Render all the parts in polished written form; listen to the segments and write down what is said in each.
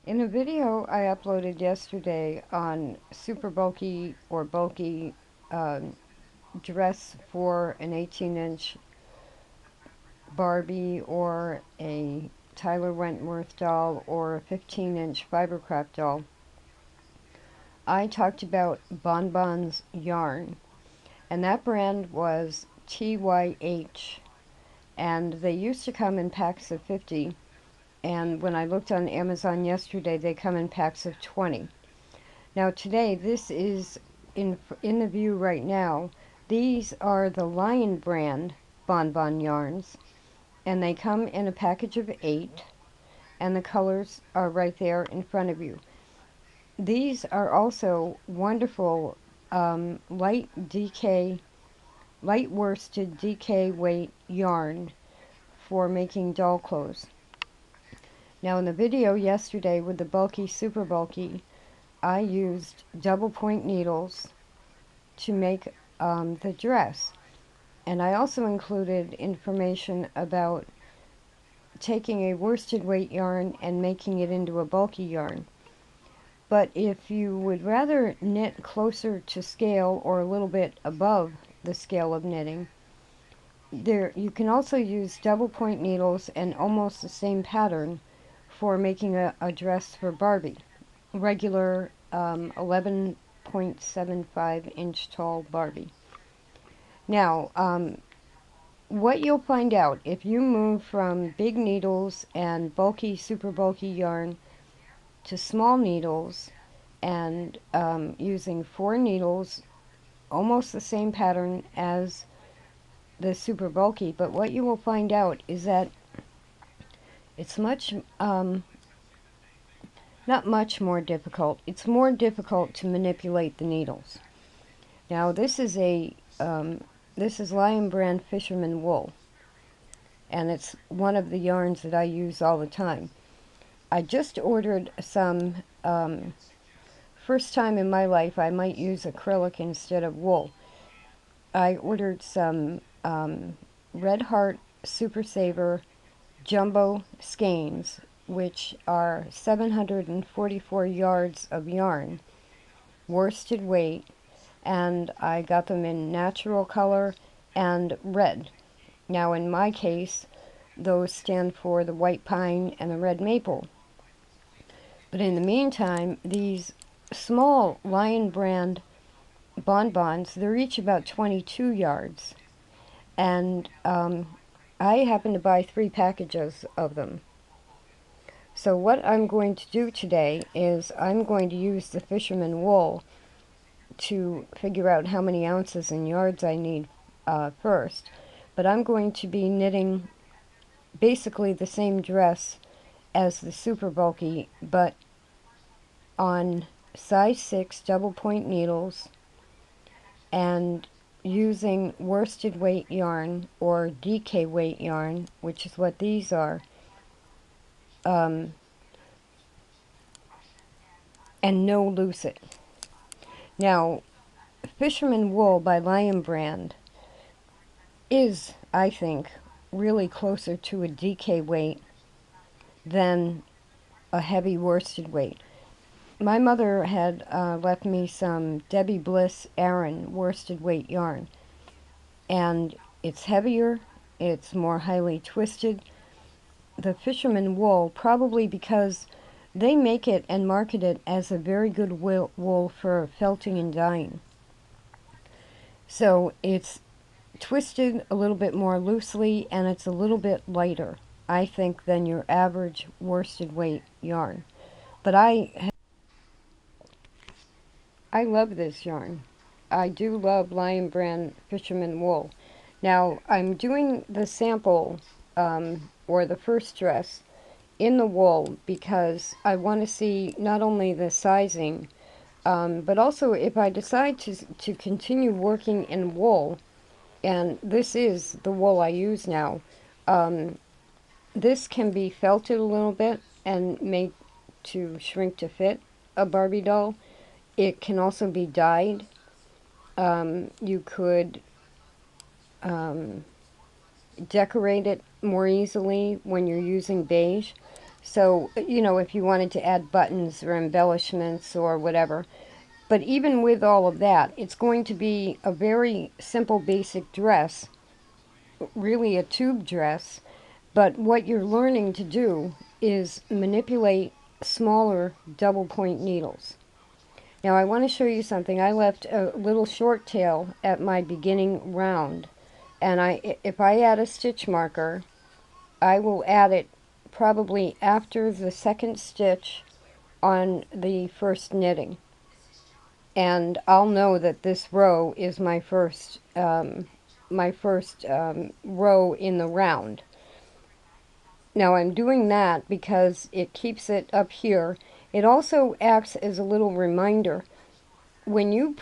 In a video I uploaded yesterday on super bulky or bulky dress for an 18-inch Barbie or a Tyler Wentworth doll or a 15-inch fibercraft doll, I talked about Bonbon's yarn, and that brand was TYH, and they used to come in packs of 50, and when I looked on Amazon yesterday, they come in packs of 20. Now today, this is in the view right now. These are the Lion brand Bonbon yarns, and they come in a package of 8, and the colors are right there in front of you. These are also wonderful light worsted DK weight yarn for making doll clothes. Now in the video yesterday with the bulky, super bulky, I used double point needles to make the dress. And I also included information about taking a worsted weight yarn and making it into a bulky yarn. But if you would rather knit closer to scale or a little bit above the scale of knitting, you can also use double point needles and almost the same pattern for making a dress for Barbie. Regular 11.75 inch tall Barbie. Now, what you'll find out if you move from big needles and bulky, super bulky yarn to small needles and using 4 needles, almost the same pattern as the super bulky, but what you will find out is that it's not much more difficult. It's more difficult to manipulate the needles. Now this is Lion brand Fisherman wool, and it's one of the yarns that I use all the time. I just ordered some, first time in my life I might use acrylic instead of wool. I ordered some Red Heart Super Saver Jumbo skeins, which are 744 yards of yarn, worsted weight, and I got them in natural color and red. Now in my case, those stand for the white pine and the red maple. But in the meantime, these small Lion brand bonbons, they're each about 22 yards. And I happen to buy 3 packages of them. So what I'm going to do today is I'm going to use the Fisherman wool to figure out how many ounces and yards I need first. But I'm going to be knitting basically the same dress as the super bulky, but on size 6 double point needles and using worsted weight yarn or DK weight yarn, which is what these are, and no lucite. Now, Fisherman wool by Lion brand is, I think, really closer to a DK weight than a heavy worsted weight. My mother had left me some Debbie Bliss Aran worsted weight yarn, and it's heavier, it's more highly twisted. The Fisherman wool, probably because they make it and market it as a very good wool for felting and dyeing. So it's twisted a little bit more loosely, and it's a little bit lighter, I think, than your average worsted weight yarn. But I love this yarn. I do love Lion brand Fisherman wool. Now, I'm doing the sample, or the first dress, in the wool because I want to see not only the sizing, but also if I decide to continue working in wool, and this is the wool I use now, this can be felted a little bit and made to shrink to fit a Barbie doll. It can also be dyed. You could decorate it more easily when you're using beige. So, if you wanted to add buttons or embellishments or whatever. But even with all of that, it's going to be a very simple, basic dress, really a tube dress. But what you're learning to do is manipulate smaller double point needles. Now I want to show you something. I left a little short tail at my beginning round, and if I add a stitch marker, I will add it probably after the second stitch on the first knitting, and I'll know that this row is my first row in the round. Now I'm doing that because it keeps it up here. It also acts as a little reminder. When you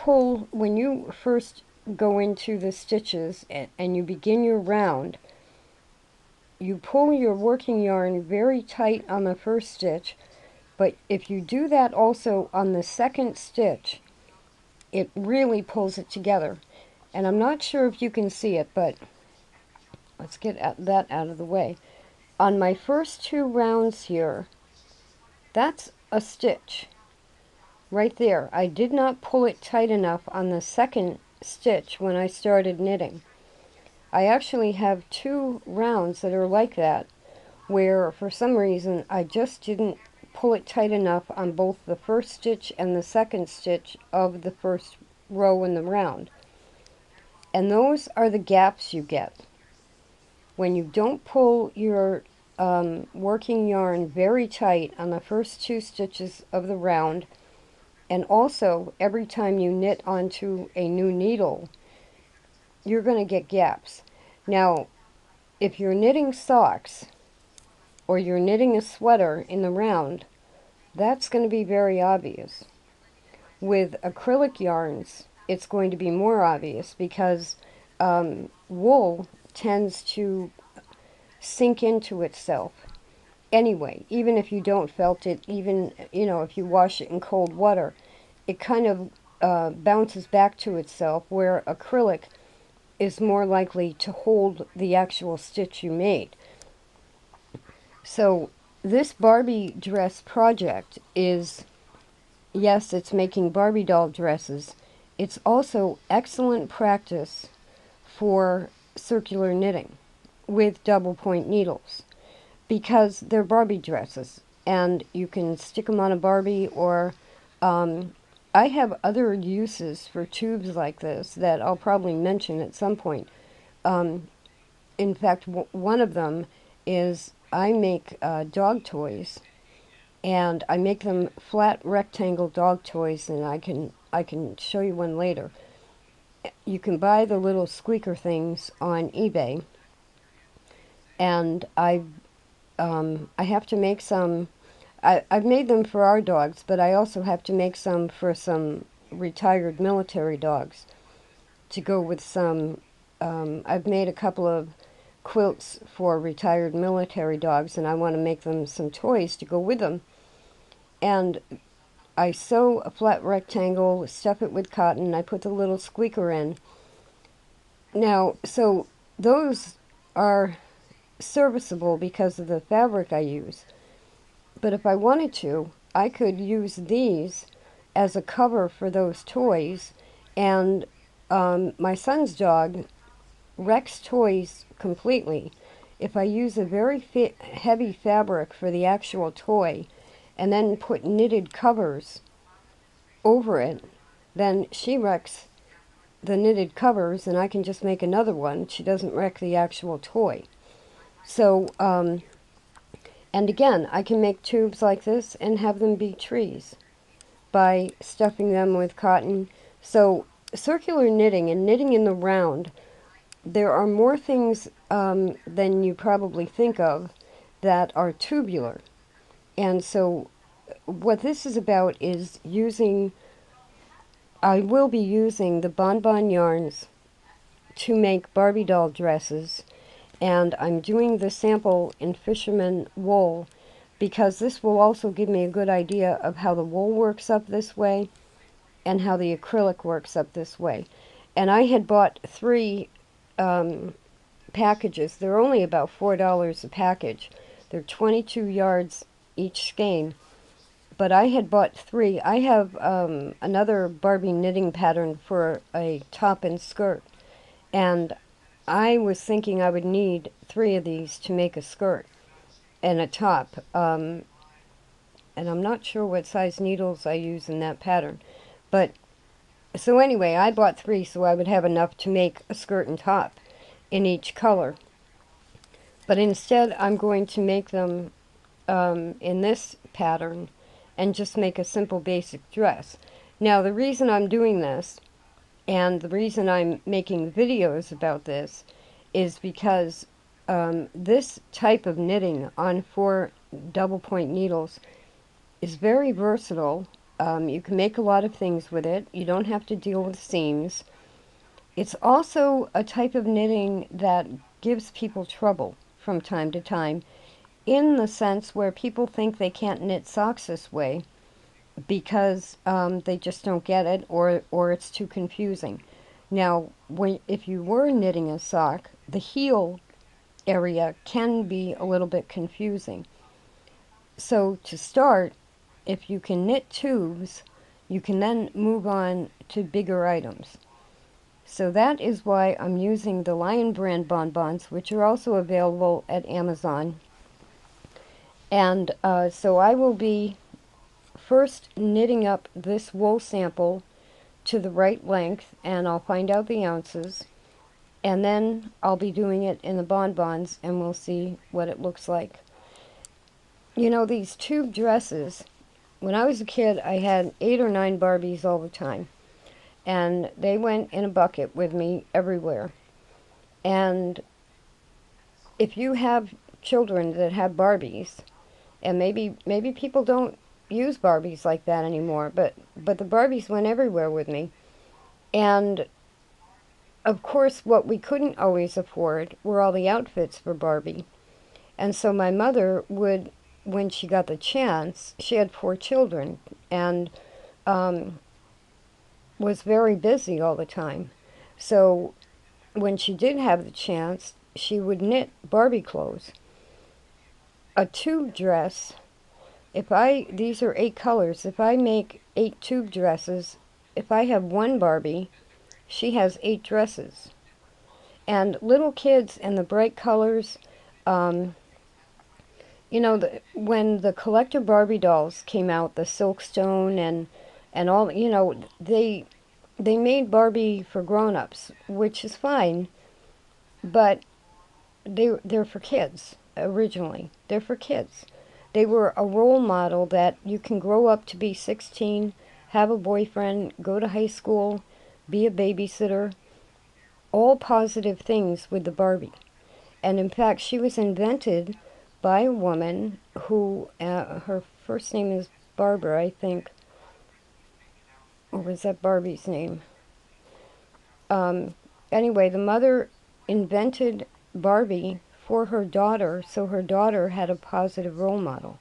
first go into the stitches and you begin your round, you pull your working yarn very tight on the first stitch, but if you do that also on the second stitch, it really pulls it together. And I'm not sure if you can see it, but let's get that out of the way. On my first two rounds here, that's a stitch right there. I did not pull it tight enough on the second stitch when I started knitting. I actually have two rounds that are like that, where for some reason I just didn't pull it tight enough on both the first stitch and the second stitch of the first row in the round. And those are the gaps you get when you don't pull your working yarn very tight on the first two stitches of the round, and also every time you knit onto a new needle, you're going to get gaps. Now, if you're knitting socks or you're knitting a sweater in the round, that's going to be very obvious. With acrylic yarns, it's going to be more obvious because wool tends to sink into itself anyway. Even if you don't felt it, even if you wash it in cold water, it kind of bounces back to itself, where acrylic is more likely to hold the actual stitch you made. So this Barbie dress project is, yes, it's making Barbie doll dresses. It's also excellent practice for circular knitting with double point needles, because they're Barbie dresses and you can stick them on a Barbie, or I have other uses for tubes like this that I'll probably mention at some point. In fact, one of them is I make dog toys, and I make them flat rectangle dog toys, and I can show you one later. You can buy the little squeaker things on eBay, and I have to make some. I've made them for our dogs, but I also have to make some for some retired military dogs to go with some. I've made a couple of quilts for retired military dogs, and I want to make them some toys to go with them. And I sew a flat rectangle, stuff it with cotton, I put the little squeaker in. Now, so those are serviceable because of the fabric I use. But if I wanted to, I could use these as a cover for those toys. And my son's dog wrecks toys completely. If I use a very heavy fabric for the actual toy and then put knitted covers over it, then she wrecks the knitted covers and I can just make another one. She doesn't wreck the actual toy. So, and again, I can make tubes like this and have them be trees by stuffing them with cotton. So circular knitting and knitting in the round, there are more things than you probably think of that are tubular. And so what this is about is I will be using the bonbon yarns to make Barbie doll dresses, and I'm doing the sample in fisherman wool because this will also give me a good idea of how the wool works up this way and how the acrylic works up this way. And I had bought 3 packages. They're only about $4 a package. They're 22 yards each skein. But I had bought 3. I have another Barbie knitting pattern for a top and skirt. And I was thinking I would need 3 of these to make a skirt and a top. And I'm not sure what size needles I use in that pattern. But so anyway, I bought 3 so I would have enough to make a skirt and top in each color. But instead, I'm going to make them in this pattern and just make a simple basic dress. Now, the reason I'm doing this and the reason I'm making videos about this is because this type of knitting on 4 double point needles is very versatile. You can make a lot of things with it. You don't have to deal with seams. It's also a type of knitting that gives people trouble from time to time, in the sense where people think they can't knit socks this way because they just don't get it, or it's too confusing. Now, if you were knitting a sock, the heel area can be a little bit confusing. So to start, if you can knit tubes, you can then move on to bigger items. So that is why I'm using the Lion brand bonbons, which are also available at Amazon. And so I will be first knitting up this wool sample to the right length, and I'll find out the ounces. And then I'll be doing it in the bonbons, and we'll see what it looks like. You know, these tube dresses, when I was a kid, I had 8 or 9 Barbies all the time. And they went in a bucket with me everywhere. And if you have children that have Barbies, and maybe people don't use Barbies like that anymore, but the Barbies went everywhere with me. And of course, what we couldn't always afford were all the outfits for Barbie. And so my mother would, when she got the chance, she had 4 children, and was very busy all the time. So when she did have the chance, she would knit Barbie clothes. A tube dress, these are 8 colors, if I make 8 tube dresses, if I have 1 Barbie, she has 8 dresses. And little kids and the bright colors, you know, when the collector Barbie dolls came out, the Silkstone and all, you know, they made Barbie for grown-ups, which is fine, but they're for kids originally. They're for kids. They were a role model that you can grow up to be 16, have a boyfriend, go to high school, be a babysitter, all positive things with the Barbie. And in fact, she was invented by a woman who, her first name is Barbara, I think. Or was that Barbie's name? Anyway, the mother invented Barbie for her daughter, so her daughter had a positive role model.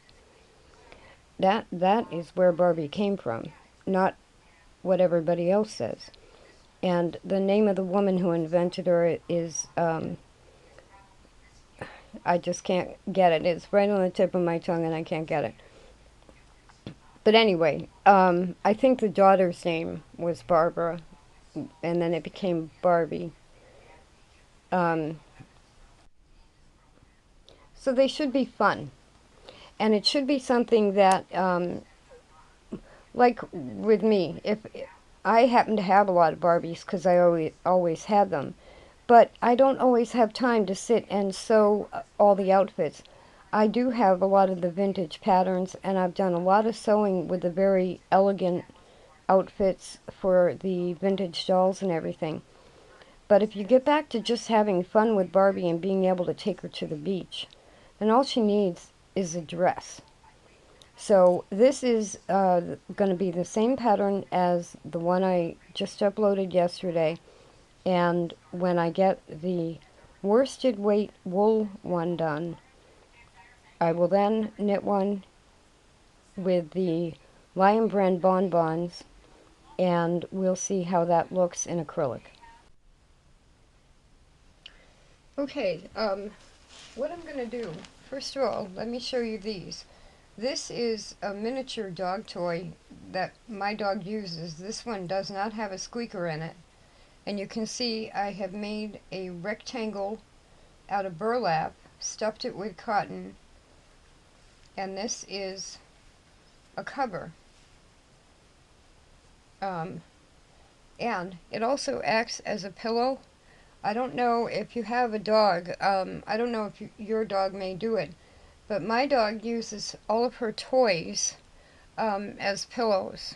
That is where Barbie came from, not what everybody else says. And the name of the woman who invented her is, I just can't get it. It's right on the tip of my tongue and I can't get it. But anyway, I think the daughter's name was Barbara, and then it became Barbie. So they should be fun. And it should be something that, like with me, if I happen to have a lot of Barbies because I always had them, but I don't always have time to sit and sew all the outfits. I do have a lot of the vintage patterns, and I've done a lot of sewing with the very elegant outfits for the vintage dolls and everything. But if you get back to just having fun with Barbie and being able to take her to the beach, then all she needs is a dress. So this is going to be the same pattern as the one I just uploaded yesterday. And when I get the worsted weight wool one done, I will then knit one with the Lion brand bonbons, and we'll see how that looks in acrylic. Okay, what I'm going to do, first of all, let me show you these. This is a miniature dog toy that my dog uses. This one does not have a squeaker in it. And you can see I have made a rectangle out of burlap, stuffed it with cotton, and this is a cover. And it also acts as a pillow. I don't know if you have a dog, I don't know if your dog may do it, but my dog uses all of her toys as pillows.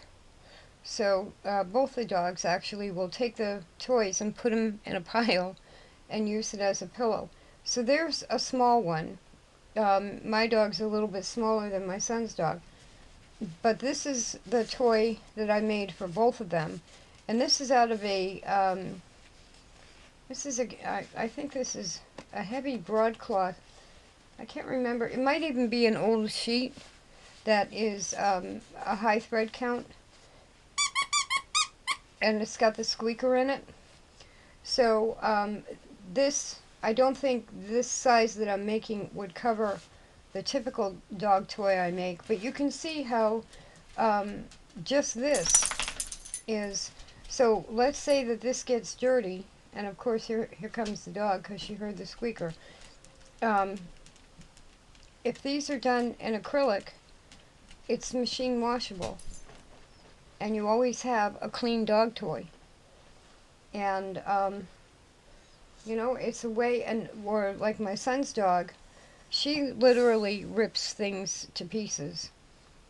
So both the dogs actually will take the toys and put them in a pile and use it as a pillow. So there's a small one. My dog's a little bit smaller than my son's dog. But this is the toy that I made for both of them. And this is out of a, I think this is a heavy broadcloth. I can't remember. It might even be an old sheet that is a high thread count. And it's got the squeaker in it. So this, I don't think this size that I'm making would cover the typical dog toy I make, but you can see how just this is. So let's say that this gets dirty, and of course here comes the dog because she heard the squeaker. If these are done in acrylic, it's machine washable, and you always have a clean dog toy. And you know, it's a way. And or like my son's dog, she literally rips things to pieces.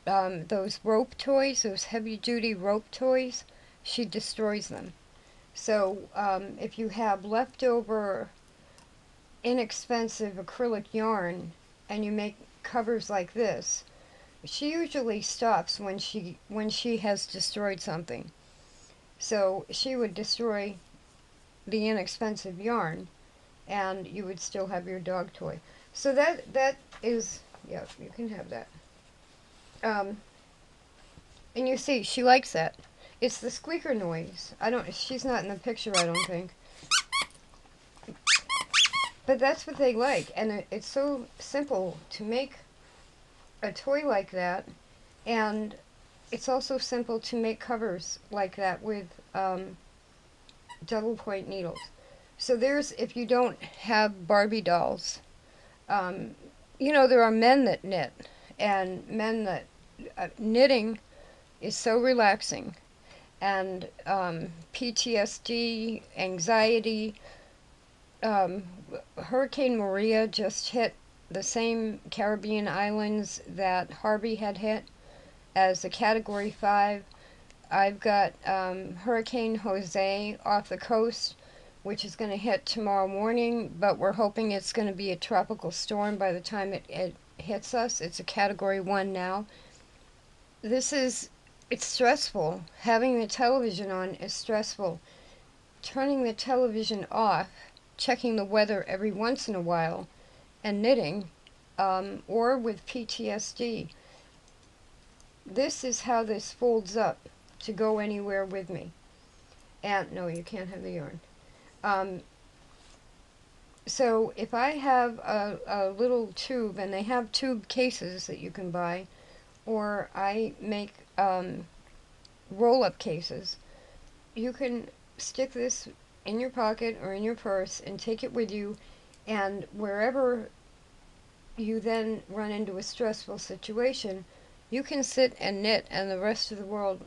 Those rope toys, those heavy-duty rope toys, she destroys them. So if you have leftover inexpensive acrylic yarn and you make covers like this, she usually stops when she has destroyed something. So she would destroy the inexpensive yarn, and you would still have your dog toy. So that is, yeah, you can have that. And you see, she likes that. It's the squeaker noise. She's not in the picture, I don't think. But that's what they like, and it's so simple to make a toy like that, and it's also simple to make covers like that with double point needles. So there's, if you don't have Barbie dolls, you know, there are men that knit, and men that knitting is so relaxing, and PTSD, anxiety. Hurricane Maria just hit the same Caribbean islands that Harvey had hit as a Category 5. I've got Hurricane Jose off the coast, which is going to hit tomorrow morning, but we're hoping it's going to be a tropical storm by the time it hits us. It's a Category 1 now. It's stressful. Having the television on is stressful. Turning the television off, checking the weather every once in a while, and knitting, or with PTSD. This is how this folds up to go anywhere with me. And no, you can't have the yarn. So if I have a little tube, and they have tube cases that you can buy, or I make roll-up cases, you can stick this in your pocket or in your purse and take it with you, and wherever you then run into a stressful situation, you can sit and knit, and the rest of the world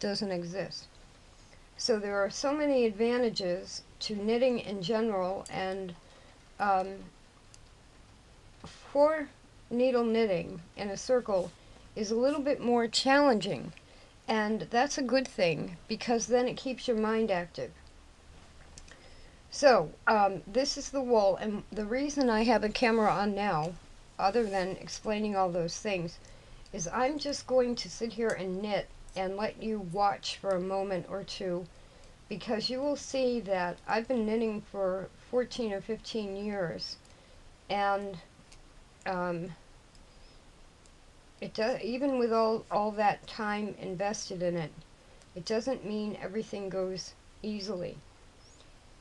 doesn't exist. So there are so many advantages to knitting in general, and 4-needle knitting in a circle is a little bit more challenging, and that's a good thing because then it keeps your mind active. So this is the wool, and the reason I have a camera on now, other than explaining all those things, is I'm just going to sit here and knit and let you watch for a moment or two, because you will see that I've been knitting for 14 or 15 years, and it does, even with all that time invested in it, it doesn't mean everything goes easily.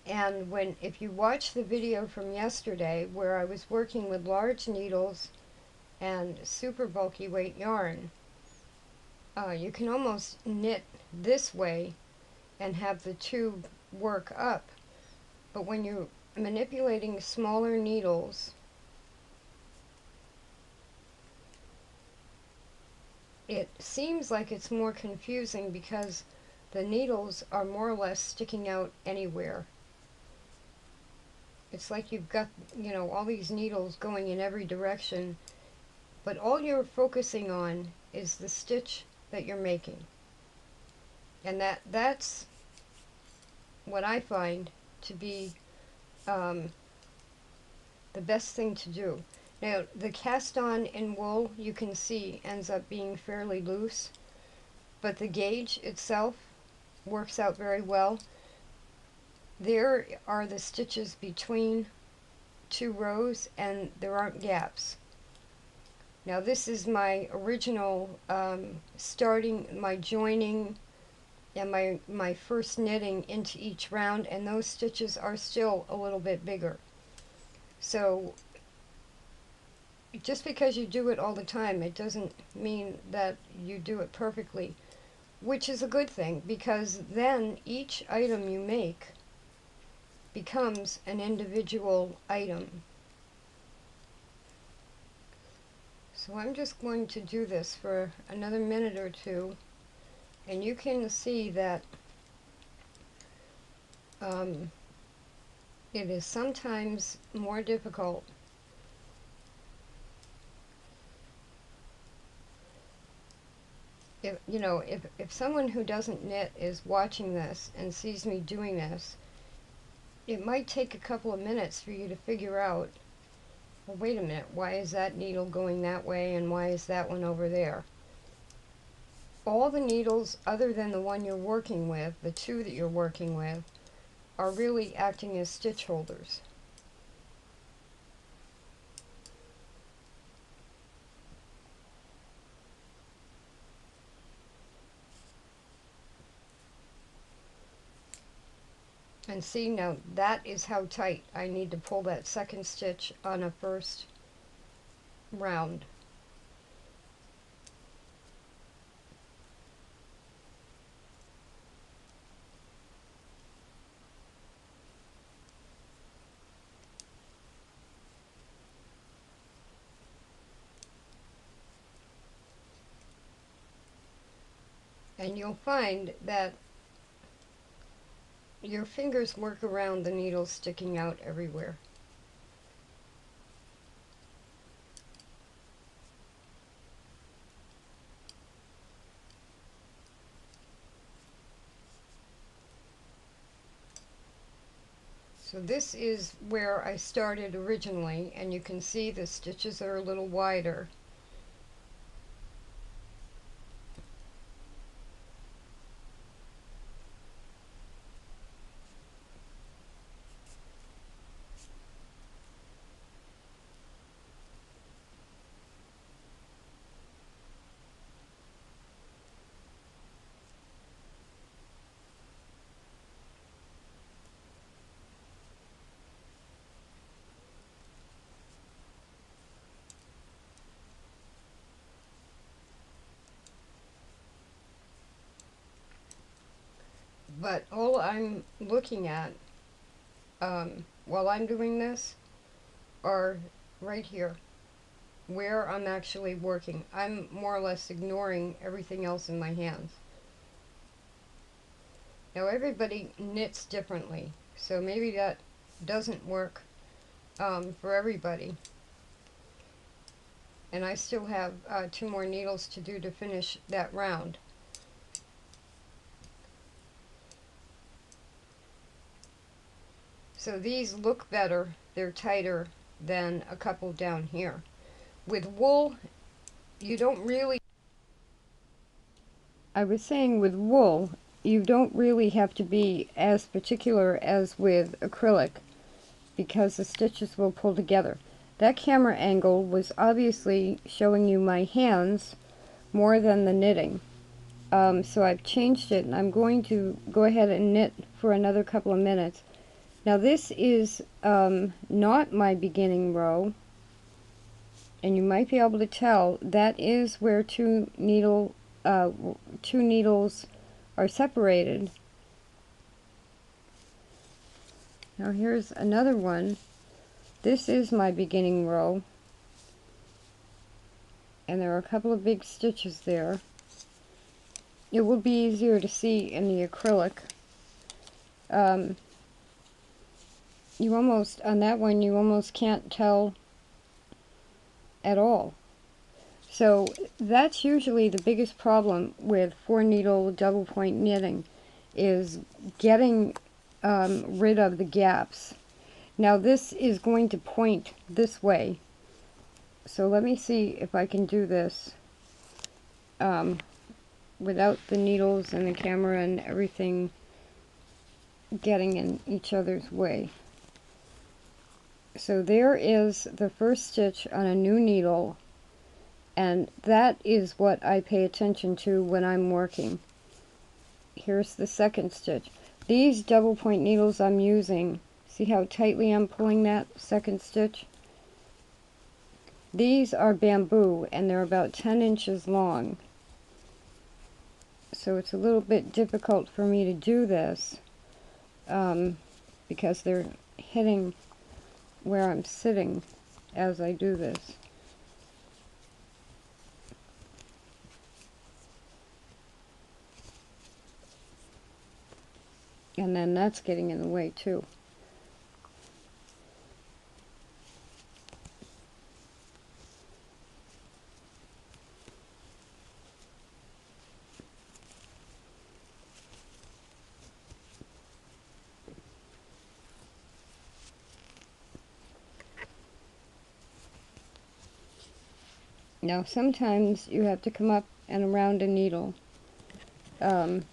And if you watch the video from yesterday where I was working with large needles and super bulky weight yarn, you can almost knit this way and have the two work up. But when you're manipulating smaller needles, it seems like it's more confusing because the needles are more or less sticking out anywhere. It's like you've got, you know, all these needles going in every direction, but all you're focusing on is the stitch that you're making. And that's what I find to be the best thing to do. Now, the cast on in wool, you can see, ends up being fairly loose, but the gauge itself works out very well. There are the stitches between two rows, and there aren't gaps. Now, this is my original starting, my joining, and my first knitting into each round, and those stitches are still a little bit bigger. So just because you do it all the time, it doesn't mean that you do it perfectly, which is a good thing, because then each item you make becomes an individual item. So I'm just going to do this for another minute or two, and you can see that it is sometimes more difficult if someone who doesn't knit is watching this and sees me doing this, it might take a couple of minutes for you to figure out, well, wait a minute, why is that needle going that way and why is that one over there? All the needles other than the one you're working with, the two that you're working with, are really acting as stitch holders. And see, now that is how tight I need to pull that second stitch on a first round. And you'll find that your fingers work around the needles sticking out everywhere. So this is where I started originally, and you can see the stitches are a little wider. But all I'm looking at while I'm doing this are right here, where I'm actually working. I'm more or less ignoring everything else in my hands. Now everybody knits differently, so maybe that doesn't work for everybody. And I still have 2 more needles to do to finish that round. So these look better, they're tighter than a couple down here. With wool, you don't really... I was saying with wool, you don't really have to be as particular as with acrylic, because the stitches will pull together. That camera angle was obviously showing you my hands more than the knitting. So I've changed it, and I'm going to go ahead and knit for another couple of minutes. Now this is not my beginning row. and you might be able to tell that is where two needles are separated. Now here's another one. This is my beginning row, and there are a couple of big stitches there. It will be easier to see in the acrylic. You almost, on that one, you almost can't tell at all. So that's usually the biggest problem with 4-needle double point knitting, is getting rid of the gaps. Now this is going to point this way, so let me see if I can do this without the needles and the camera and everything getting in each other's way. So there is the first stitch on a new needle, and that is what I pay attention to when I'm working. Here's the second stitch. These double point needles I'm using, see how tightly I'm pulling that second stitch? These are bamboo, and they're about 10 inches long. So it's a little bit difficult for me to do this because they're hitting where I'm sitting as I do this. And then that's getting in the way too. Now sometimes you have to come up and around a needle. The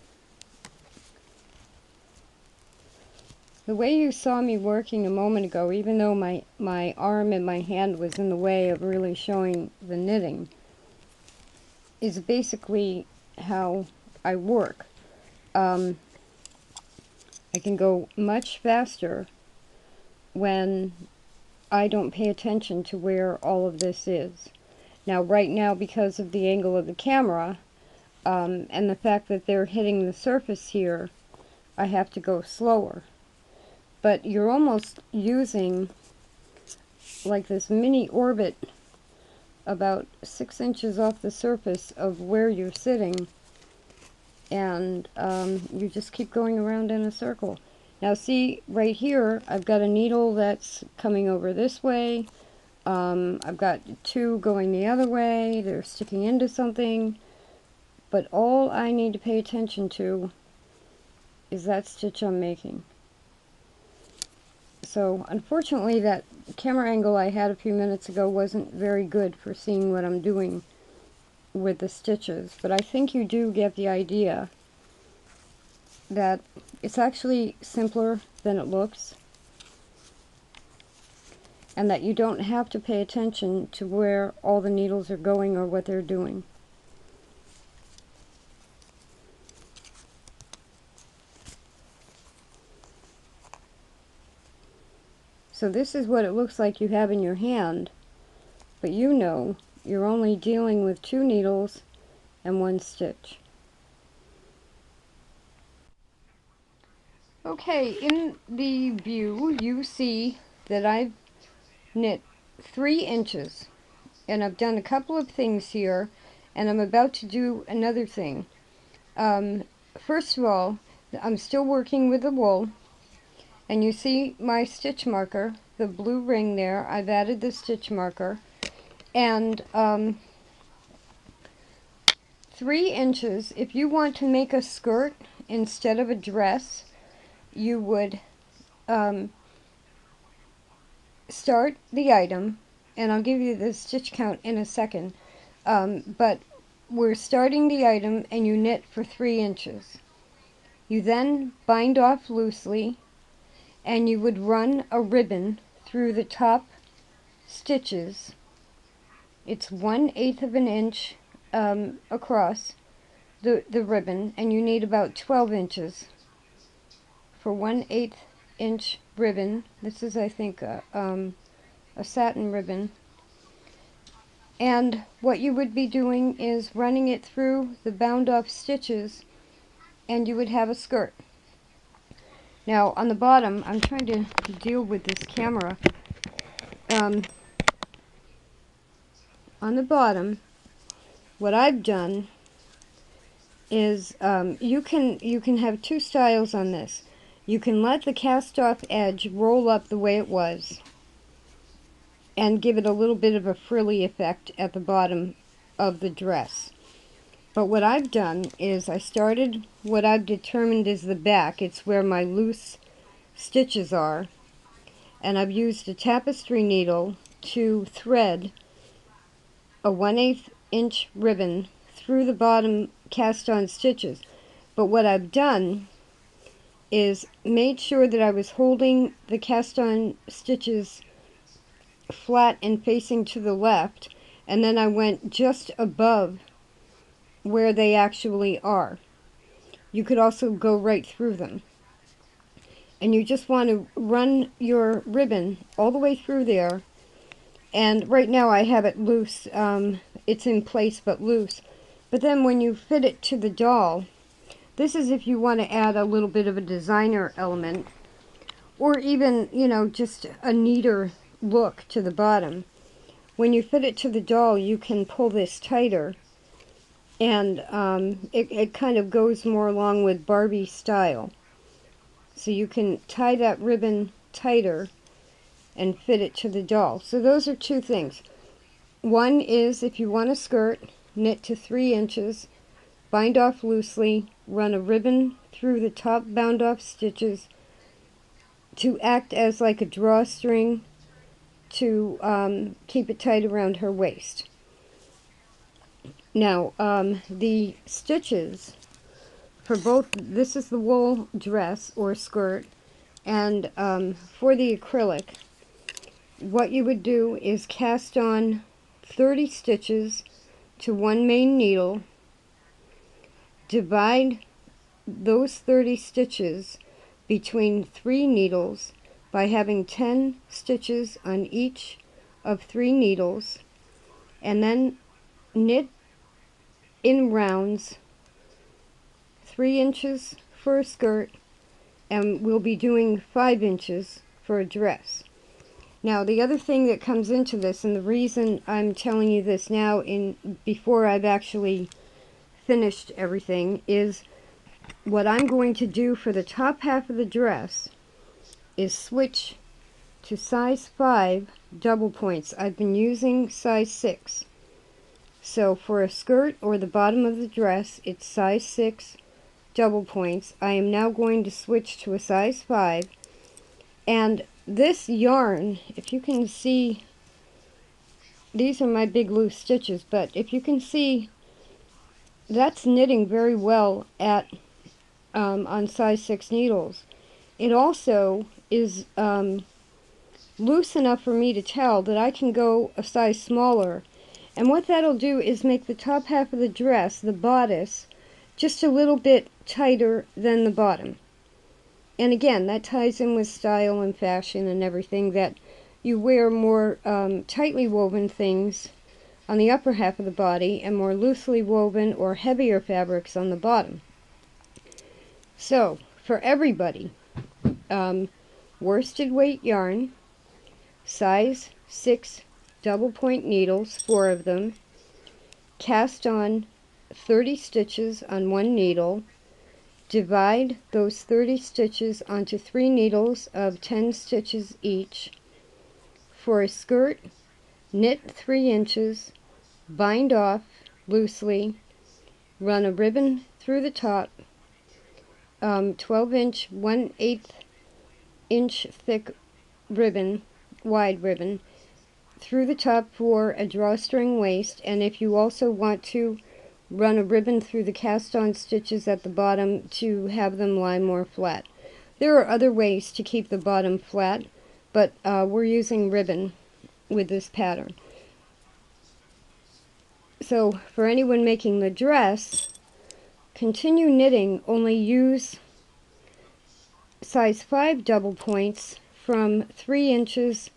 way you saw me working a moment ago, even though my arm and my hand was in the way of really showing the knitting, is basically how I work. I can go much faster when I don't pay attention to where all of this is. Now right now, because of the angle of the camera and the fact that they're hitting the surface here, I have to go slower. But you're almost using like this mini orbit about 6 inches off the surface of where you're sitting, and you just keep going around in a circle. Now see, right here, I've got a needle that's coming over this way. I've got two going the other way. They're sticking into something. But all I need to pay attention to is that stitch I'm making. So unfortunately that camera angle I had a few minutes ago wasn't very good for seeing what I'm doing with the stitches, but I think you do get the idea that it's actually simpler than it looks, and that you don't have to pay attention to where all the needles are going or what they're doing. So this is what it looks like you have in your hand, but you know you're only dealing with 2 needles and 1 stitch. Okay, in the view you see that I've knit 3 inches, and I've done a couple of things here, and I'm about to do another thing. First of all, I'm still working with the wool, and you see my stitch marker, the blue ring there. I've added the stitch marker, and 3 inches, if you want to make a skirt instead of a dress, you would start the item, and I'll give you the stitch count in a second, but we're starting the item and you knit for 3 inches. You then bind off loosely, and you would run a ribbon through the top stitches. It's 1/8 of an inch across the ribbon, and you need about 12 inches for 1/8 inch ribbon. This is, I think, a satin ribbon. And what you would be doing is running it through the bound off stitches, and you would have a skirt. Now on the bottom, I'm trying to deal with this camera. On the bottom, what I've done is you can have two styles on this. You can let the cast off edge roll up the way it was and give it a little bit of a frilly effect at the bottom of the dress. But what I've done is I started what I've determined is the back. It's where my loose stitches are, and I've used a tapestry needle to thread a 1/8 inch ribbon through the bottom cast on stitches. But what I've done is made sure that I was holding the cast on stitches flat and facing to the left, and then I went just above where they actually are. You could also go right through them. And you just want to run your ribbon all the way through there. And right now I have it loose. It's in place but loose. But then when you fit it to the doll, this is if you want to add a little bit of a designer element, or even, you know, just a neater look to the bottom. When you fit it to the doll, you can pull this tighter, and it kind of goes more along with Barbie style. So you can tie that ribbon tighter and fit it to the doll. So those are two things. One is if you want a skirt, knit to 3 inches, bind off loosely, run a ribbon through the top bound off stitches to act as like a drawstring to keep it tight around her waist. Now, the stitches for both, this is the wool dress or skirt, and for the acrylic, what you would do is cast on 30 stitches to one main needle, divide those 30 stitches between 3 needles by having 10 stitches on each of 3 needles, and then knit in rounds 3 inches for a skirt, and we'll be doing 5 inches for a dress. Now the other thing that comes into this, and the reason I'm telling you this now before I've actually finished everything, is what I'm going to do for the top half of the dress is switch to size 5 double points. I've been using size 6. So for a skirt or the bottom of the dress, it's size 6 double points. I am now going to switch to a size 5, and this yarn, if you can see, these are my big loose stitches, but if you can see, that's knitting very well at on size 6 needles. It also is loose enough for me to tell that I can go a size smaller, and what that'll do is make the top half of the dress, the bodice, just a little bit tighter than the bottom. And again, that ties in with style and fashion and everything, that you wear more tightly woven things on the upper half of the body and more loosely woven or heavier fabrics on the bottom. So, for everybody, worsted weight yarn, size 6 double point needles, 4 of them, cast on 30 stitches on one needle, divide those 30 stitches onto 3 needles of 10 stitches each. For a skirt, knit 3 inches, bind off loosely, run a ribbon through the top, 12 inch 1/8 inch thick ribbon, wide ribbon, through the top for a drawstring waist. And if you also want to run a ribbon through the cast on stitches at the bottom to have them lie more flat. There are other ways to keep the bottom flat, but we're using ribbon with this pattern. So for anyone making the dress, continue knitting, only use size 5 double points from 3 inches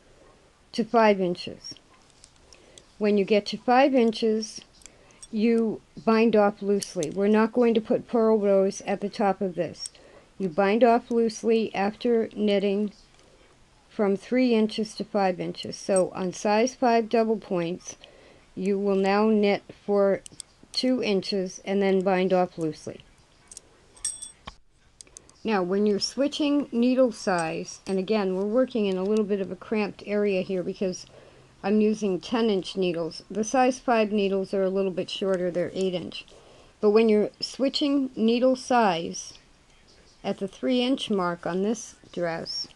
to 5 inches. when you get to 5 inches, you bind off loosely. We're not going to put purl rows at the top of this. You bind off loosely after knitting from 3 inches to 5 inches. So on size 5 double points, you will now knit for 2 inches and then bind off loosely. Now when you're switching needle size, and again we're working in a little bit of a cramped area here because I'm using 10-inch needles. The size 5 needles are a little bit shorter, they're 8-inch. But when you're switching needle size at the 3-inch mark on this dress,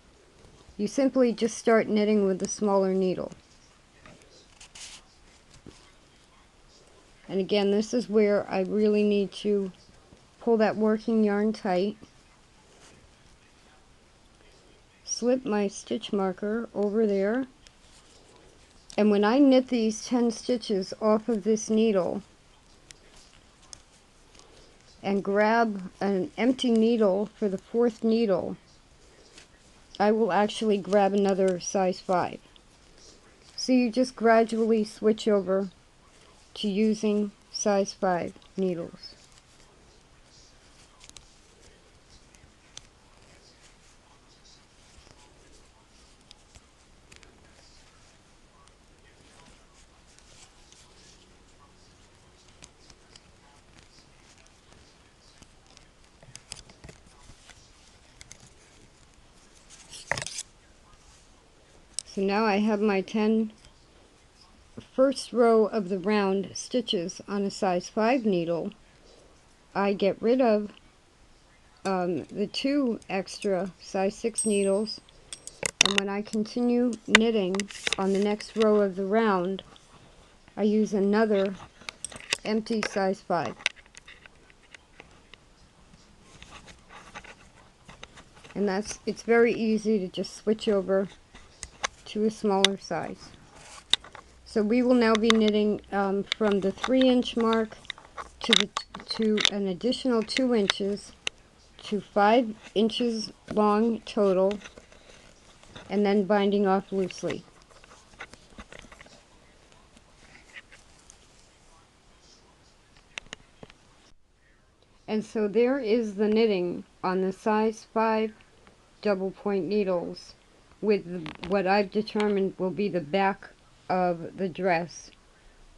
you simply just start knitting with the smaller needle. And again, this is where I really need to pull that working yarn tight. Slip my stitch marker over there. And when I knit these 10 stitches off of this needle and grab an empty needle for the 4th needle, I will actually grab another size 5. So you just gradually switch over to using size 5 needles. So now I have my 10 first row of the round stitches on a size 5 needle. I get rid of the 2 extra size 6 needles, and when I continue knitting on the next row of the round, I use another empty size 5. And it's very easy to just switch over to a smaller size. So we will now be knitting from the 3-inch mark to an additional 2 inches to 5 inches long total, and then binding off loosely. And so there is the knitting on the size 5 double point needles with what I've determined will be the back of the dress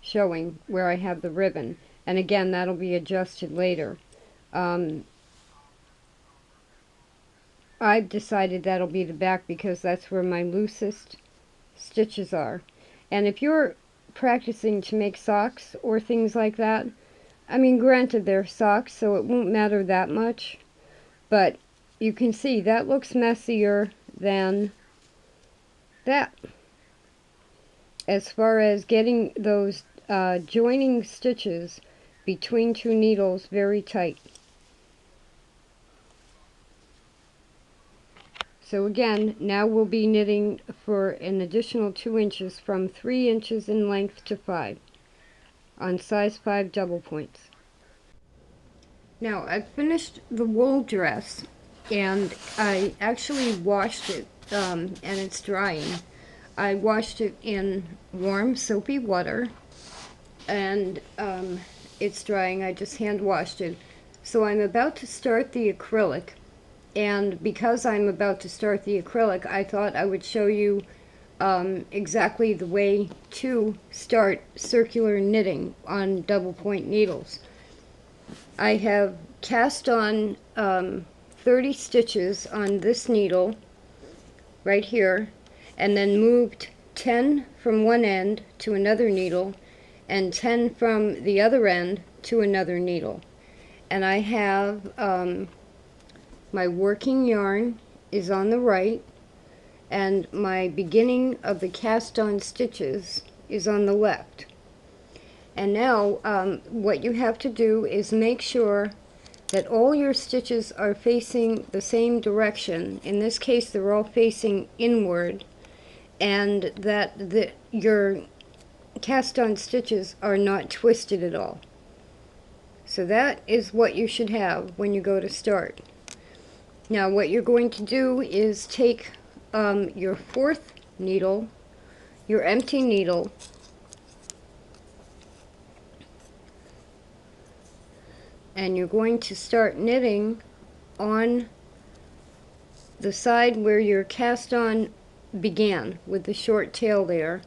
showing where I have the ribbon. And again, that'll be adjusted later. I've decided that'll be the back because that's where my loosest stitches are. And if you're practicing to make socks or things like that, I mean, granted they're socks, so it won't matter that much, but you can see that looks messier than that. As far as getting those joining stitches between 2 needles very tight. So again, now we'll be knitting for an additional 2 inches from 3 inches in length to 5 on size 5 double points. Now I've finished the wool dress, and I actually washed it and it's drying. I washed it in warm soapy water, and it's drying. I just hand washed it. So I'm about to start the acrylic, and because I'm about to start the acrylic, I thought I would show you exactly the way to start circular knitting on double point needles. I have cast on 30 stitches on this needle right here, and then moved 10 from one end to another needle and 10 from the other end to another needle. And I have my working yarn is on the right, and my beginning of the cast on stitches is on the left. And now what you have to do is make sure that all your stitches are facing the same direction. In this case, they're all facing inward, and that your cast on stitches are not twisted at all. So that is what you should have when you go to start. Now what you're going to do is take your 4th needle, your empty needle, and you're going to start knitting on the side where your cast on began with the short tail there,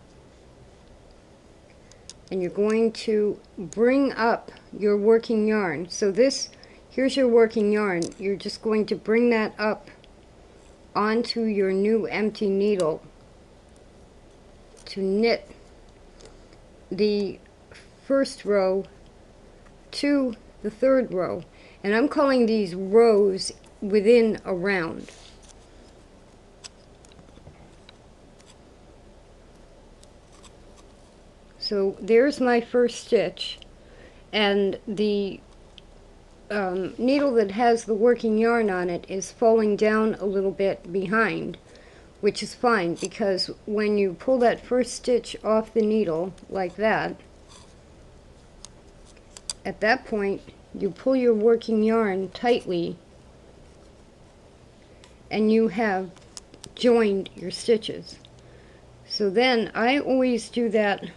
and you're going to bring up your working yarn. So here's your working yarn. You're just going to bring that up onto your new empty needle to knit the first row to the third row. And I'm calling these rows within a round. So there's my first stitch, and the needle that has the working yarn on it is falling down a little bit behind, which is fine, because when you pull that first stitch off the needle like that, at that point you pull your working yarn tightly and you have joined your stitches. So then I always do that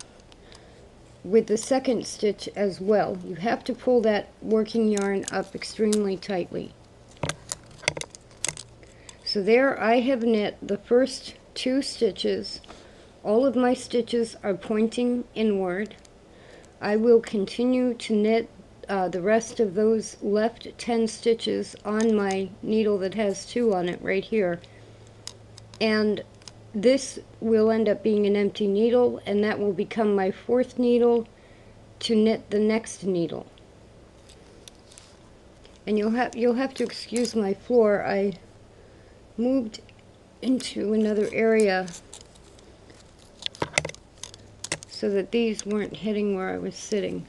with the second stitch as well. You have to pull that working yarn up extremely tightly. So there I have knit the first 2 stitches. All of my stitches are pointing inward. I will continue to knit the rest of those left 10 stitches on my needle that has 2 on it right here. And this will end up being an empty needle, and that will become my 4th needle to knit the next needle. And you'll have to excuse my floor. I moved into another area so that these weren't hitting where I was sitting.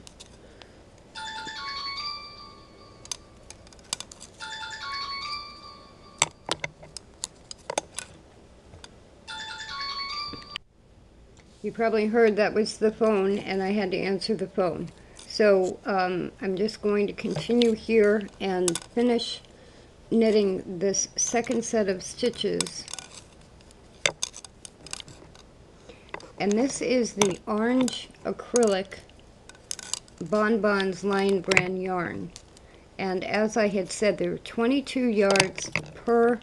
You probably heard that was the phone, and I had to answer the phone. So I'm just going to continue here and finish knitting this second set of stitches. And this is the orange acrylic Bonbons Lion Brand yarn. And as I had said, there are 22 yards per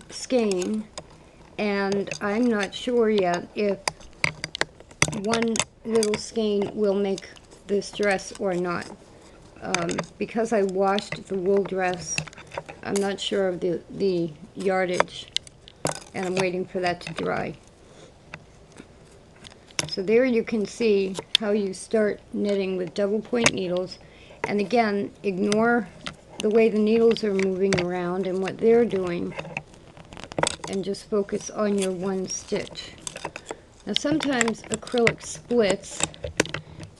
skein. And I'm not sure yet if one little skein will make this dress or not. Because I washed the wool dress, I'm not sure of the yardage, and I'm waiting for that to dry. So there you can see how you start knitting with double point needles. And again, ignore the way the needles are moving around and what they're doing, and just focus on your one stitch. Now sometimes acrylic splits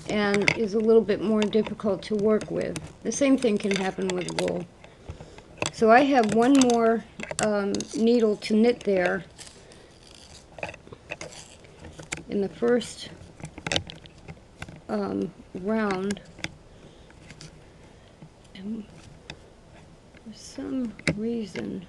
and is a little bit more difficult to work with. The same thing can happen with wool. So I have one more needle to knit there in the first round. And for some reason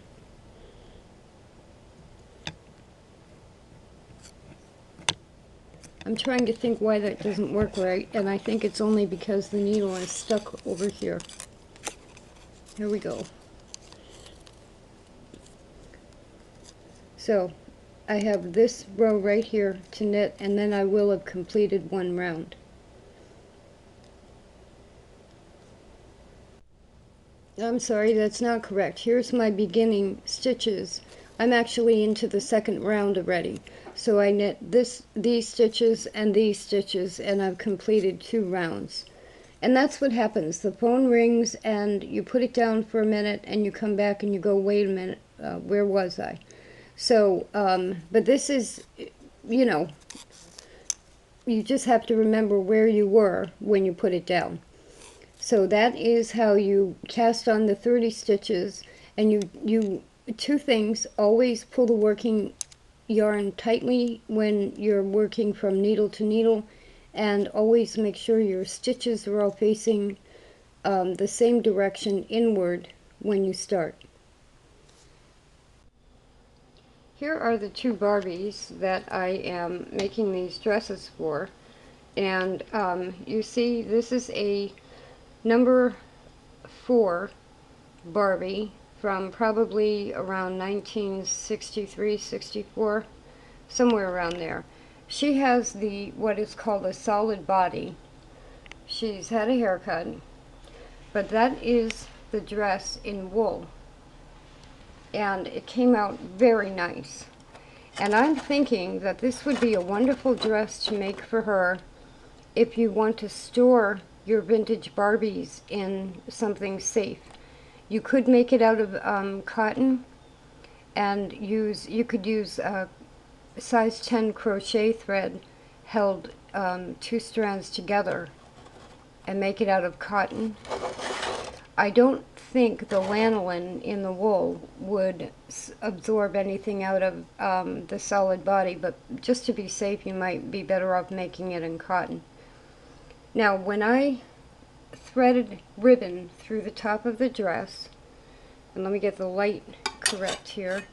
I'm trying to think why that doesn't work right, and I think it's only because the needle is stuck over here. Here we go. So I have this row right here to knit, and then I will have completed one round. I'm sorry, that's not correct. Here's my beginning stitches. I'm actually into the second round already. So I knit these stitches, and I've completed 2 rounds. And that's what happens. The phone rings, and you put it down for a minute, and you come back and you go, wait a minute, where was I? So, but this is, you know, you just have to remember where you were when you put it down. So that is how you cast on the 30 stitches, and you 2 things: always pull the working yarn tightly when you're working from needle to needle, and always make sure your stitches are all facing the same direction inward when you start. Here are the 2 Barbies that I am making these dresses for, and you see this is a number 4 Barbie from probably around 1963, 64, somewhere around there. She has what is called a solid body. She's had a haircut, but that is the dress in wool, and it came out very nice. And I'm thinking that this would be a wonderful dress to make for her if you want to store your vintage Barbies in something safe. You could make it out of cotton, and you could use size 10 crochet thread held 2 strands together and make it out of cotton. I don't think the lanolin in the wool would absorb anything out of the solid body, but just to be safe, you might be better off making it in cotton. Now, when I threaded ribbon through the top of the dress, and let me get the light correct here,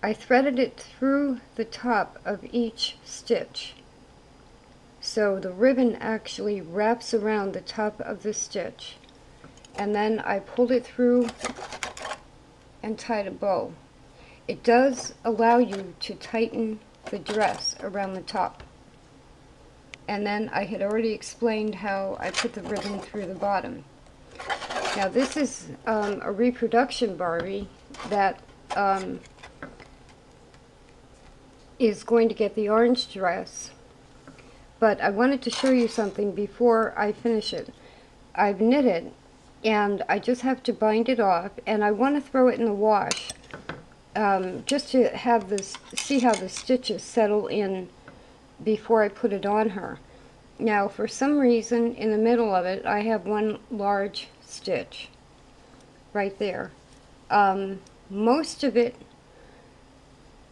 I threaded it through the top of each stitch. So the ribbon actually wraps around the top of the stitch. And then I pulled it through and tied a bow. It does allow you to tighten the dress around the top. And then I had already explained how I put the ribbon through the bottom. Now this is a reproduction Barbie that is going to get the orange dress. But I wanted to show you something before I finish it. I've knit it, and I just have to bind it off, and I want to throw it in the wash just to have this, see how the stitches settle in before I put it on her. Now, for some reason, in the middle of it, I have one large stitch right there. Most of it,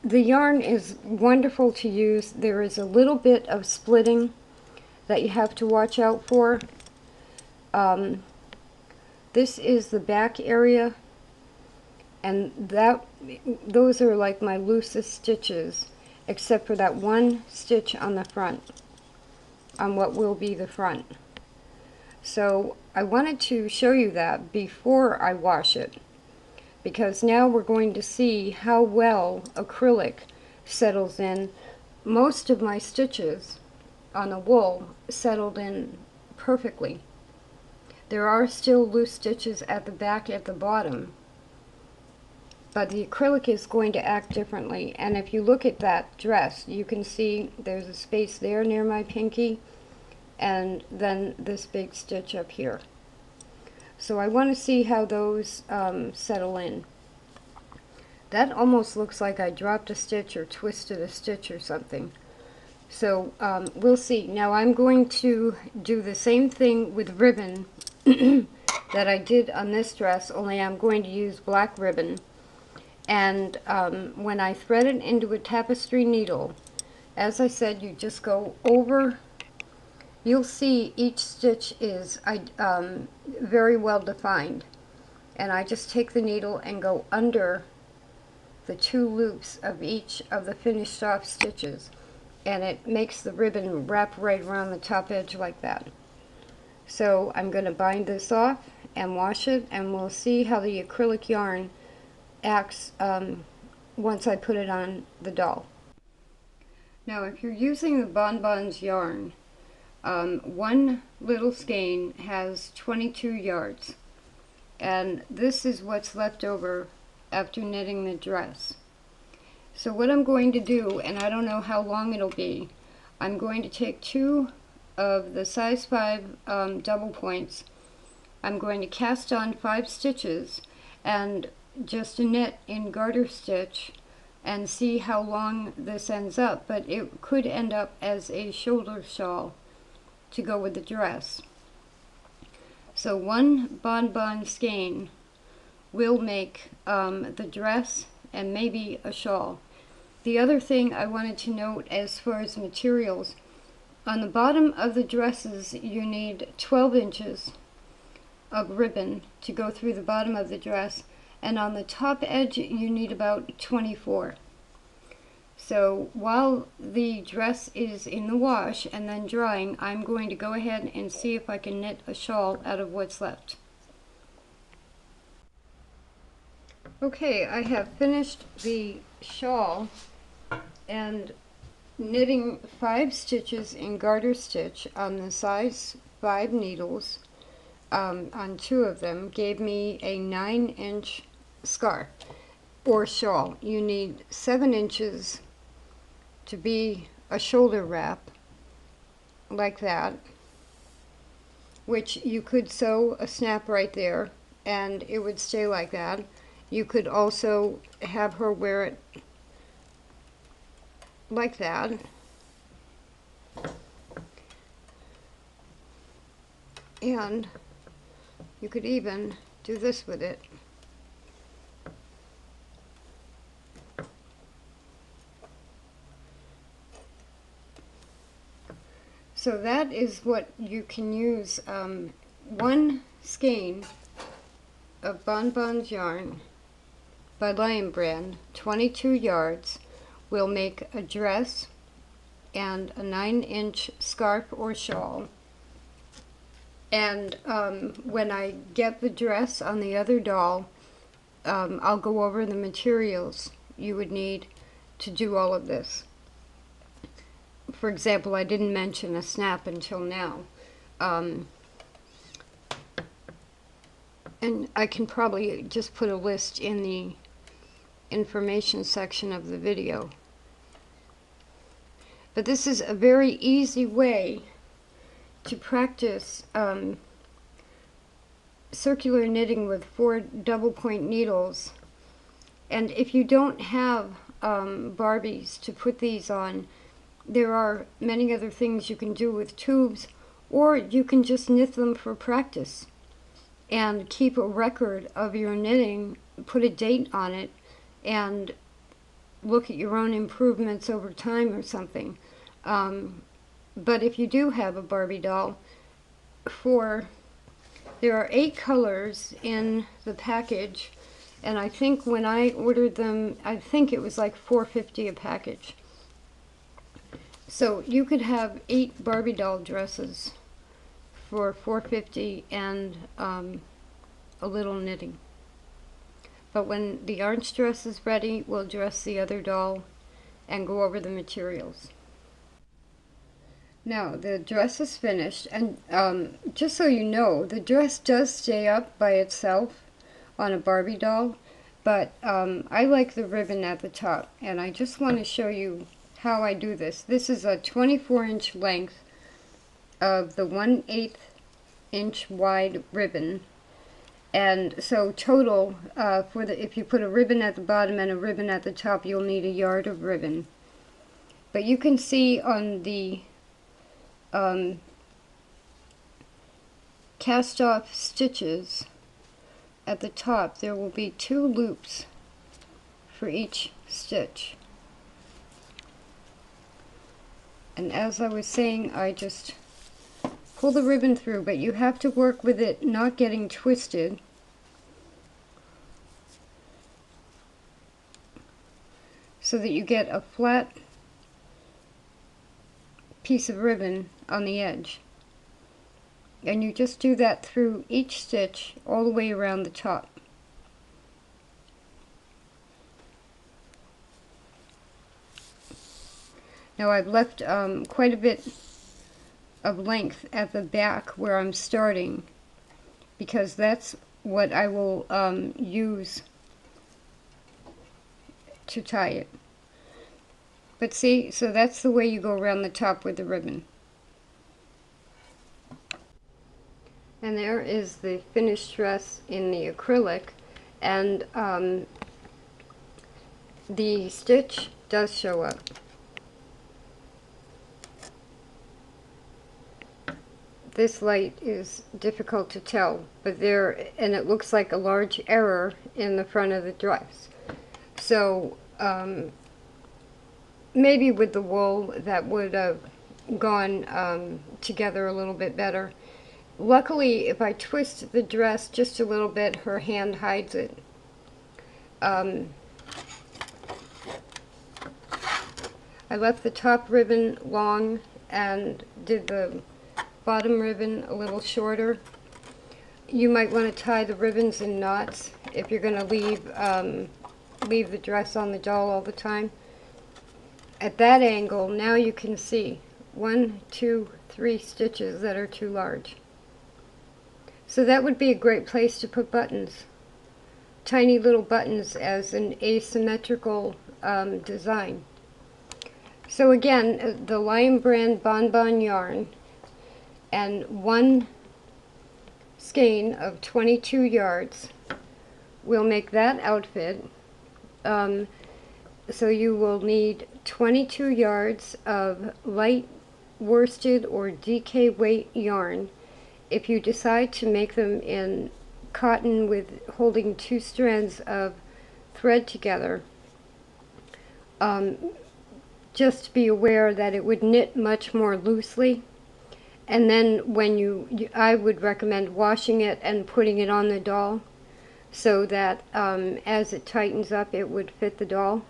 the yarn is wonderful to use. There is a little bit of splitting that you have to watch out for. This is the back area, and those are like my loosest stitches, except for that one stitch on the front, on what will be the front. So I wanted to show you that before I wash it, because now we're going to see how well acrylic settles in. Most of my stitches on the wool settled in perfectly. There are still loose stitches at the back at the bottom, but the acrylic is going to act differently. And if you look at that dress, you can see there's a space there near my pinky, and then this big stitch up here. So I want to see how those settle in. That almost looks like I dropped a stitch or twisted a stitch or something. So we'll see. Now I'm going to do the same thing with ribbon that I did on this dress, only I'm going to use black ribbon. And when I thread it into a tapestry needle, as I said, you just go over. You'll see each stitch is very well defined. And I just take the needle and go under the 2 loops of each of the finished off stitches. And it makes the ribbon wrap right around the top edge like that. So I'm going to bind this off and wash it, and we'll see how the acrylic yarn acts once I put it on the doll. Now if you're using the Bonbons yarn, one little skein has 22 yards, and this is what's left over after knitting the dress. So what I'm going to do, and I don't know how long it'll be, I'm going to take 2 of the size 5 double points. I'm going to cast on 5 stitches and just knit in garter stitch and see how long this ends up, but it could end up as a shoulder shawl to go with the dress. So 1 bonbon skein will make the dress and maybe a shawl. The other thing I wanted to note as far as materials, on the bottom of the dresses you need 12 inches of ribbon to go through the bottom of the dress, and on the top edge you need about 24. So while the dress is in the wash and then drying, I'm going to go ahead and see if I can knit a shawl out of what's left. Okay, I have finished the shawl and knitting 5 stitches in garter stitch on the size 5 needles on 2 of them gave me a 9-inch scarf or shawl. You need 7 inches to be a shoulder wrap like that, which you could sew a snap right there and it would stay like that. You could also have her wear it like that. And you could even do this with it. So that is what you can use. 1 skein of Bonbons yarn by Lion Brand, 22 yards, will make a dress and a 9-inch scarf or shawl. And when I get the dress on the other doll, I'll go over the materials you would need to do all of this. For example, I didn't mention a snap until now. And I can probably just put a list in the information section of the video. But this is a very easy way to practice circular knitting with 4 double point needles. And if you don't have Barbies to put these on, there are many other things you can do with tubes, or you can just knit them for practice and keep a record of your knitting, put a date on it, and look at your own improvements over time or something. But if you do have a Barbie doll, there are 8 colors in the package, and I think when I ordered them, I think it was like $4.50 a package. So you could have 8 Barbie doll dresses for $4.50 and a little knitting. But when the orange dress is ready, we'll dress the other doll and go over the materials. Now, the dress is finished, and just so you know, the dress does stay up by itself on a Barbie doll, but I like the ribbon at the top, and I just want to show you how I do this. This is a 24-inch length of the 1/8 inch wide ribbon, and so total if you put a ribbon at the bottom and a ribbon at the top, you'll need 1 yard of ribbon. But you can see on the cast off stitches at the top, there will be 2 loops for each stitch. And as I was saying, I just pull the ribbon through, but you have to work with it not getting twisted. So that you get a flat piece of ribbon on the edge. And you just do that through each stitch all the way around the top. Now I've left quite a bit of length at the back where I'm starting, because that's what I will use to tie it. But see, so that's the way you go around the top with the ribbon. And there is the finished dress in the acrylic, and the stitch does show up. This light is difficult to tell, but and it looks like a large error in the front of the dress. So maybe with the wool that would have gone together a little bit better. Luckily, if I twist the dress just a little bit, her hand hides it. I left the top ribbon long and did the bottom ribbon a little shorter. You might want to tie the ribbons in knots if you're going to leave the dress on the doll all the time. At that angle, now you can see 1, 2, 3 stitches that are too large. So that would be a great place to put buttons. Tiny little buttons as an asymmetrical design. So again, the Lion Brand Bonbon yarn and 1 skein of 22 yards will make that outfit. So you will need 22 yards of light worsted or DK weight yarn. If you decide to make them in cotton with holding 2 strands of thread together, just be aware that it would knit much more loosely. And then when I would recommend washing it and putting it on the doll so that as it tightens up it would fit the doll.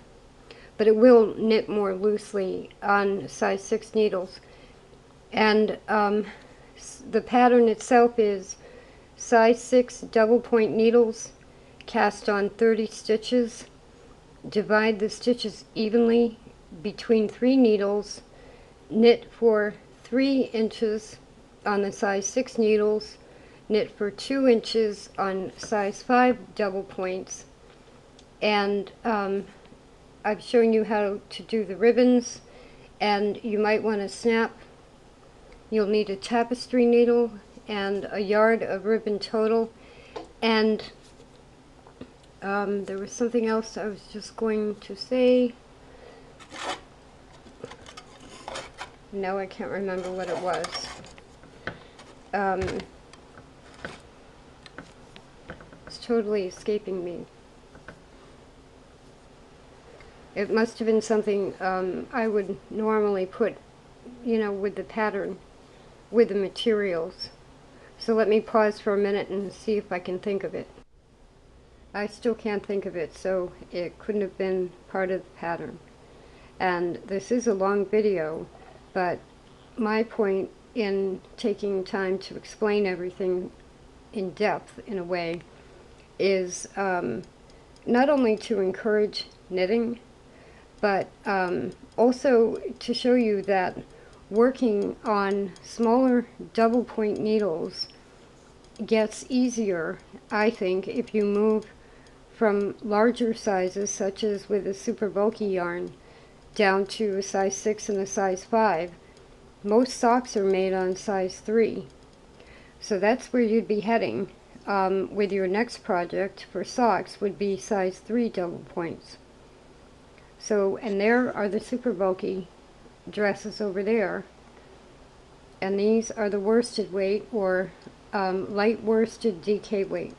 But it will knit more loosely on size 6 needles. And the pattern itself is size 6 double point needles, cast on 30 stitches, divide the stitches evenly between 3 needles, knit for 3 inches on the size 6 needles, knit for 2 inches on size 5 double points, and I've shown you how to do the ribbons, and you might want to snap. You'll need a tapestry needle and a yard of ribbon total, and there was something else I was just going to say. No, I can't remember what it was. It's totally escaping me. It must have been something I would normally put, with the pattern, with the materials. So let me pause for a minute and see if I can think of it. I still can't think of it, so it couldn't have been part of the pattern. And this is a long video, but my point in taking time to explain everything in depth, in a way, is not only to encourage knitting, but also to show you that working on smaller double point needles gets easier, I think, if you move from larger sizes, such as with a super bulky yarn, down to a size 6 and a size 5. Most socks are made on size 3. So that's where you'd be heading with your next project for socks, would be size 3 double points. So, and there are the super bulky dresses over there. And these are the worsted weight or light worsted DK weight.